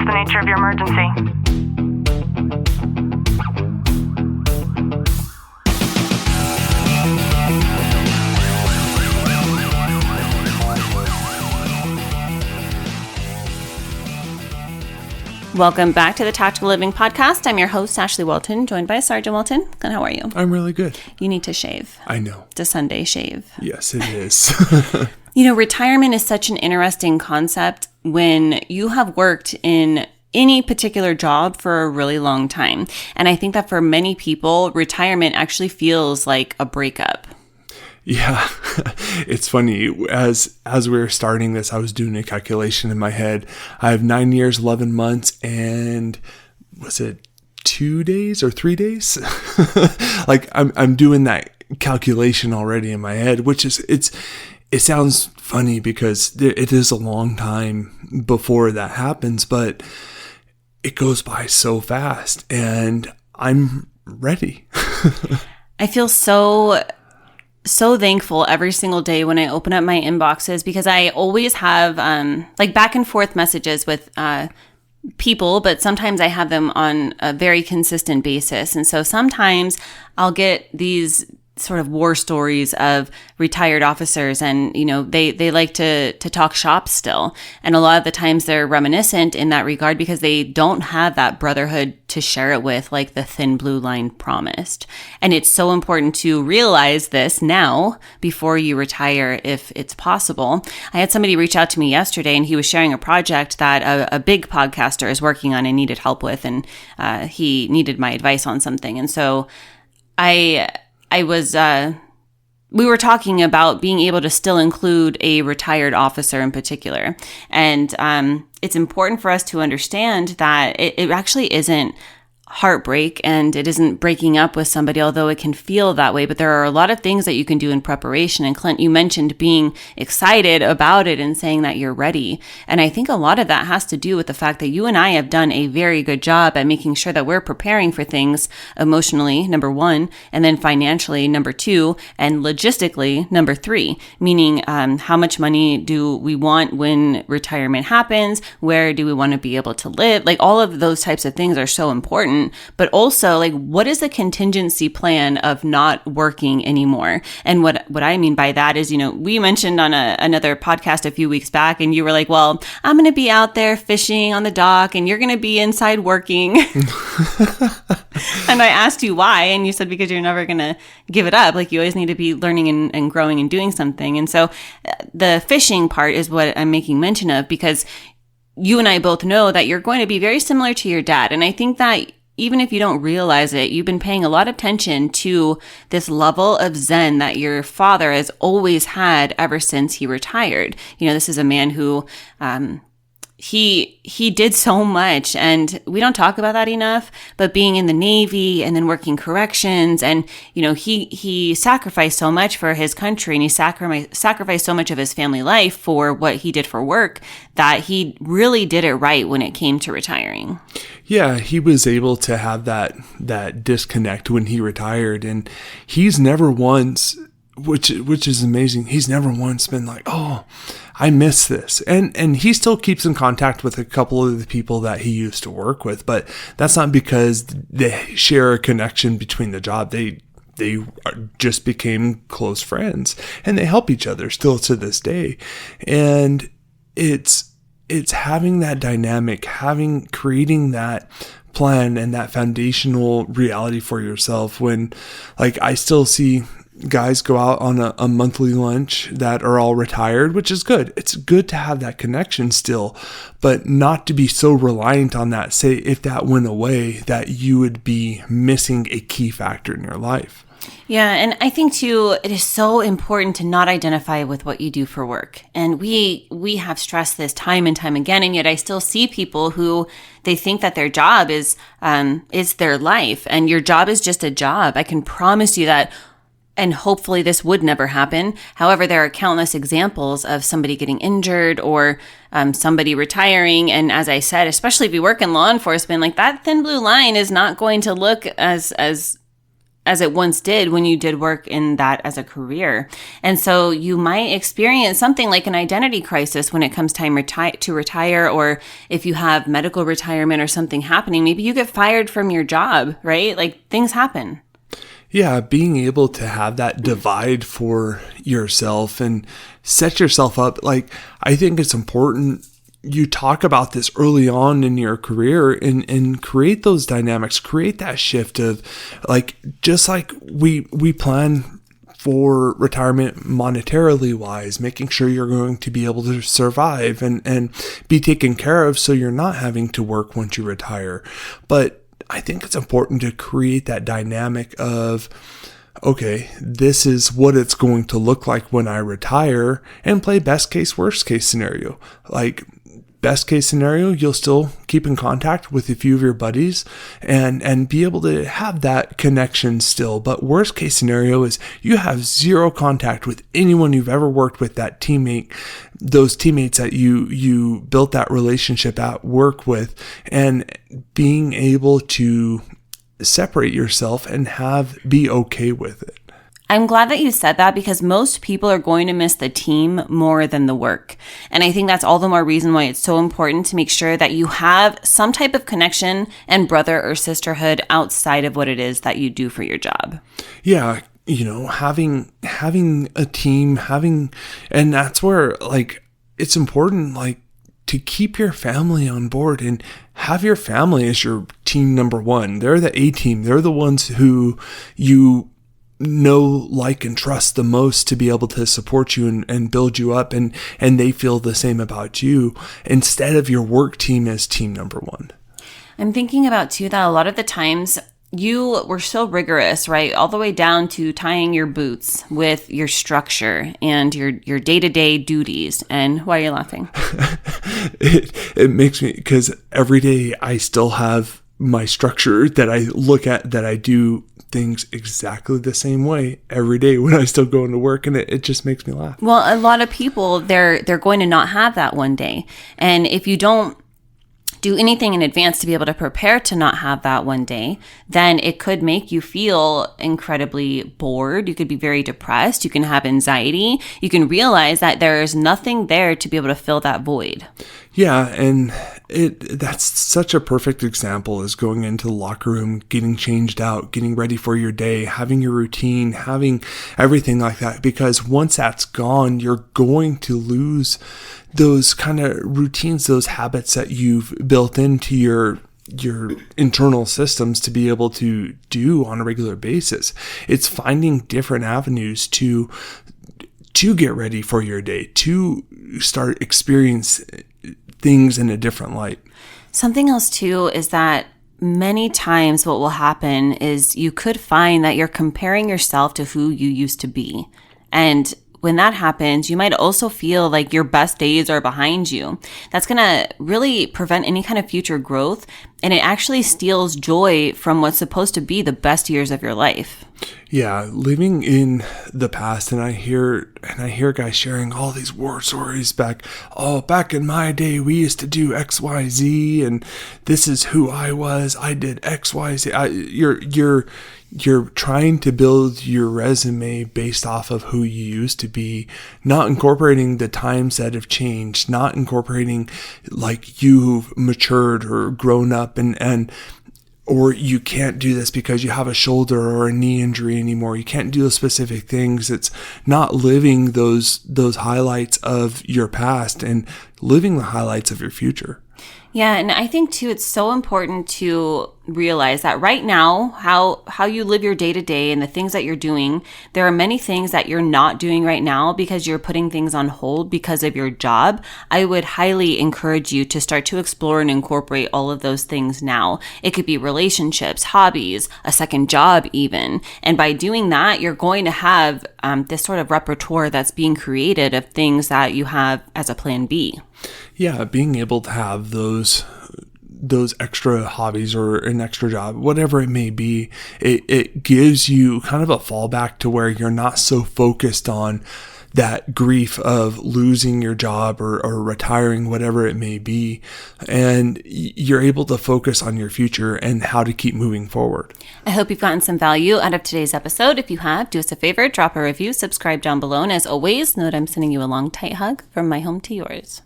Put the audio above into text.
the nature of your emergency? Welcome back to the Tactical Living Podcast. I'm your host, Ashley Walton, joined by Sergeant Walton. And how are you? I'm really good. You need to shave. I know. It's a Sunday shave. Yes, it is. Retirement is such an interesting concept when you have worked in any particular job for a really long time. And I think that for many people, retirement actually feels like a breakup. Yeah, it's funny. As we were starting this, I was doing a calculation in my head. I have 9 years, 11 months, and was it 2 days or 3 days? Like I'm doing that calculation already in my head, which is it sounds funny because it is a long time before that happens, but it goes by so fast, and I'm ready. I feel so thankful every single day when I open up my inboxes, because I always have back and forth messages with people, but sometimes I have them on a very consistent basis. And so sometimes I'll get these sort of war stories of retired officers, and they like to talk shop still, and a lot of the times they're reminiscent in that regard because they don't have that brotherhood to share it with, like the thin blue line promised. And it's so important to realize this now before you retire, if it's possible. I had somebody reach out to me yesterday, and he was sharing a project that a big podcaster is working on and needed help with, and he needed my advice on something. And so we were talking about being able to still include a retired officer in particular. And it's important for us to understand that it actually isn't heartbreak, and it isn't breaking up with somebody, although it can feel that way. But there are a lot of things that you can do in preparation. And Clint, you mentioned being excited about it and saying that you're ready. And I think a lot of that has to do with the fact that you and I have done a very good job at making sure that we're preparing for things emotionally, number one, and then financially, number two, and logistically, number three, meaning how much money do we want when retirement happens? Where do we want to be able to live? Like, all of those types of things are so important. But also, like, what is the contingency plan of not working anymore? And what I mean by that is, we mentioned on another podcast a few weeks back, and you were like, well, I'm going to be out there fishing on the dock, and you're going to be inside working. And I asked you why, and you said because you're never going to give it up. Like, you always need to be learning and growing and doing something. And so the fishing part is what I'm making mention of, because you and I both know that you're going to be very similar to your dad. And I think that even if you don't realize it, you've been paying a lot of attention to this level of zen that your father has always had ever since he retired. This is a man who, he did so much, and we don't talk about that enough, but being in the Navy and then working corrections, and, he sacrificed so much for his country, and he sacrificed so much of his family life for what he did for work, that he really did it right when it came to retiring. Yeah, he was able to have that disconnect when he retired, and he's never once, which is amazing, he's never once been like, oh, I miss this. And he still keeps in contact with a couple of the people that he used to work with, but that's not because they share a connection between the job. They just became close friends, and they help each other still to this day. And it's having that dynamic, creating that plan and that foundational reality for yourself, when, like, I still see guys go out on a monthly lunch that are all retired, which is good. It's good to have that connection still, but not to be so reliant on that. Say, if that went away, that you would be missing a key factor in your life. Yeah, and I think too, it is so important to not identify with what you do for work. And we have stressed this time and time again, and yet I still see people who they think that their job is their life, and your job is just a job. I can promise you that. And hopefully this would never happen. However, there are countless examples of somebody getting injured or somebody retiring. And as I said, especially if you work in law enforcement, like, that thin blue line is not going to look as as it once did when you did work in that as a career. And so you might experience something like an identity crisis when it comes time to retire, or if you have medical retirement or something happening, maybe you get fired from your job, right? Like things happen. Yeah, being able to have that divide for yourself and set yourself up. Like, I think it's important you talk about this early on in your career and create those dynamics, create that shift of like, just like we plan for retirement monetarily wise, making sure you're going to be able to survive and be taken care of so you're not having to work once you retire. But I think it's important to create that dynamic of, okay, this is what it's going to look like when I retire, and play best case, worst case scenario. Like, best case scenario, you'll still keep in contact with a few of your buddies and be able to have that connection still. But worst case scenario is you have zero contact with anyone you've ever worked with, that teammate, those teammates that you built that relationship at work with, and being able to separate yourself and be okay with it. I'm glad that you said that, because most people are going to miss the team more than the work. And I think that's all the more reason why it's so important to make sure that you have some type of connection and brother or sisterhood outside of what it is that you do for your job. Yeah. Having a team, and that's where, like, it's important, like, to keep your family on board and have your family as your team number one. They're the A team. They're the ones who you know, like, and trust the most to be able to support you and build you up, and they feel the same about you, instead of your work team as team number one. I'm thinking about too that a lot of the times you were so rigorous, right? All the way down to tying your boots with your structure and your day-to-day duties. And why are you laughing? It makes me, because every day I still have my structure that I look at, that I do things exactly the same way every day when I still go into work, and it just makes me laugh. Well, a lot of people, they're going to not have that one day. And if you don't do anything in advance to be able to prepare to not have that one day, then it could make you feel incredibly bored. You could be very depressed. You can have anxiety. You can realize that there's nothing there to be able to fill that void. Yeah, and that's such a perfect example, is going into the locker room, getting changed out, getting ready for your day, having your routine, having everything like that. Because once that's gone, you're going to lose those kind of routines, those habits that you've built into your internal systems to be able to do on a regular basis. It's finding different avenues to get ready for your day, to start experience things in a different light. Something else too is that many times what will happen is you could find that you're comparing yourself to who you used to be. And when that happens, you might also feel like your best days are behind you. That's going to really prevent any kind of future growth, and it actually steals joy from what's supposed to be the best years of your life. Yeah, living in the past, and I hear guys sharing all these war stories back in my day, we used to do XYZ, and this is who I was. I did XYZ. You're trying to build your resume based off of who you used to be, not incorporating the times that have changed, not incorporating like you've matured or grown up or you can't do this because you have a shoulder or a knee injury anymore. You can't do those specific things. It's not living those highlights of your past and living the highlights of your future. Yeah, and I think too, it's so important to realize that right now, how you live your day to day and the things that you're doing, there are many things that you're not doing right now because you're putting things on hold because of your job. I would highly encourage you to start to explore and incorporate all of those things now. It could be relationships, hobbies, a second job even. And by doing that, you're going to have this sort of repertoire that's being created of things that you have as a plan B. Yeah, being able to have those extra hobbies or an extra job, whatever it may be, it gives you kind of a fallback to where you're not so focused on that grief of losing your job or retiring, whatever it may be. And you're able to focus on your future and how to keep moving forward. I hope you've gotten some value out of today's episode. If you have, do us a favor, drop a review, subscribe down below. And as always, know that I'm sending you a long, tight hug from my home to yours.